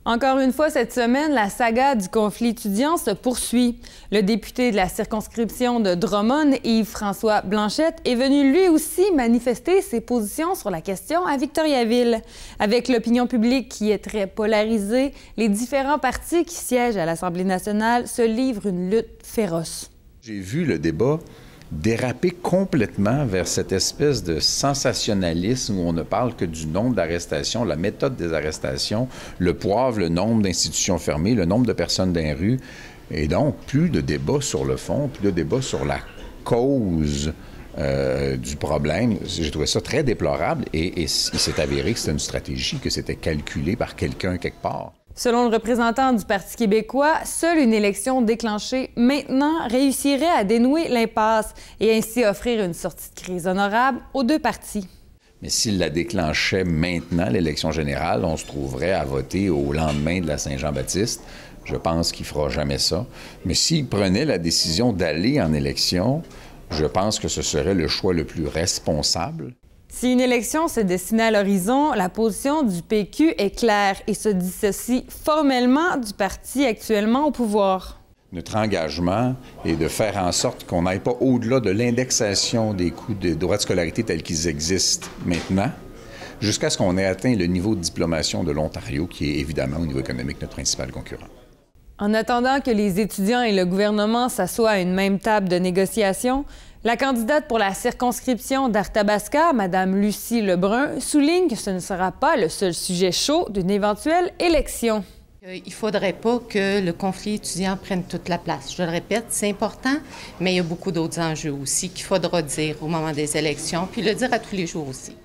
Encore une fois, cette semaine, la saga du conflit étudiant se poursuit. Le député de la circonscription de Drummond, Yves-François Blanchette, est venu lui aussi manifester ses positions sur la question à Victoriaville. Avec l'opinion publique qui est très polarisée, les différents partis qui siègent à l'Assemblée nationale se livrent une lutte féroce. J'ai vu le débat déraper complètement vers cette espèce de sensationnalisme où on ne parle que du nombre d'arrestations, la méthode des arrestations, le poivre, le nombre d'institutions fermées, le nombre de personnes dans les rues. Et donc, plus de débat sur le fond, plus de débat sur la cause du problème. J'ai trouvé ça très déplorable et il s'est avéré que c'était une stratégie, que c'était calculé par quelqu'un quelque part. Selon le représentant du Parti québécois, seule une élection déclenchée maintenant réussirait à dénouer l'impasse et ainsi offrir une sortie de crise honorable aux deux partis. Mais s'il la déclenchait maintenant, l'élection générale, on se trouverait à voter au lendemain de la Saint-Jean-Baptiste. Je pense qu'il ne fera jamais ça. Mais s'il prenait la décision d'aller en élection, je pense que ce serait le choix le plus responsable. Si une élection se dessinait à l'horizon, la position du PQ est claire et se dissocie formellement du parti actuellement au pouvoir. Notre engagement est de faire en sorte qu'on n'aille pas au-delà de l'indexation des coûts de droits de scolarité tels qu'ils existent maintenant, jusqu'à ce qu'on ait atteint le niveau de diplomation de l'Ontario, qui est évidemment au niveau économique notre principal concurrent. En attendant que les étudiants et le gouvernement s'assoient à une même table de négociation, la candidate pour la circonscription d'Arthabasca, Mme Lucie Lebrun, souligne que ce ne sera pas le seul sujet chaud d'une éventuelle élection. Il ne faudrait pas que le conflit étudiant prenne toute la place. Je le répète, c'est important, mais il y a beaucoup d'autres enjeux aussi qu'il faudra dire au moment des élections, puis le dire à tous les jours aussi.